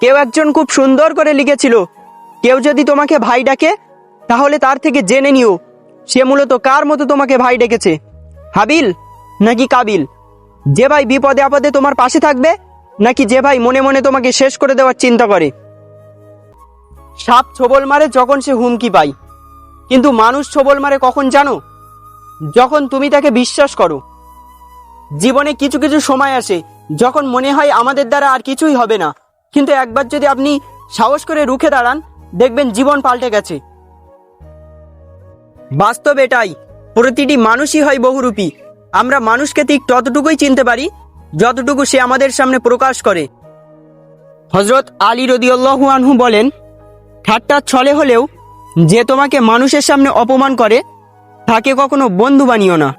কেউ একজন খুব সুন্দর করে লিখেছিল, কেউ যদি তোমাকে ভাই ডাকে তাহলে তার থেকে জেনে নিও সে মূলত কার মতো তোমাকে ভাই ডেকেছে, হাবিল নাকি কাবিল। যে ভাই বিপদে আপদে তোমার পাশে থাকবে, নাকি যে ভাই মনে মনে তোমাকে শেষ করে দেওয়ার চিন্তা করে। সাপ ছোবল মারে যখন সে হুমকি পায়, কিন্তু মানুষ ছোবল মারে কখন জানো? যখন তুমি তাকে বিশ্বাস করো। জীবনে কিছু কিছু সময় আসে যখন মনে হয় আমাদের দ্বারা আর কিছুই হবে না, কিন্তু একবার যদি আপনি সাহস করে রুখে দাঁড়ান, দেখবেন জীবন পাল্টে গেছে। বাস্তব এটাই, প্রতিটি মানুষই হয় বহুরূপী। আমরা মানুষকে ঠিক ততটুকুই চিনতে পারি যতটুকু সে আমাদের সামনে প্রকাশ করে। হযরত আলী রাদিয়াল্লাহু আনহু বলেন, ঠাট্টার ছলে হলেও যে তোমাকে মানুষের সামনে অপমান করে তাকে কখনো বন্ধু বানিও না।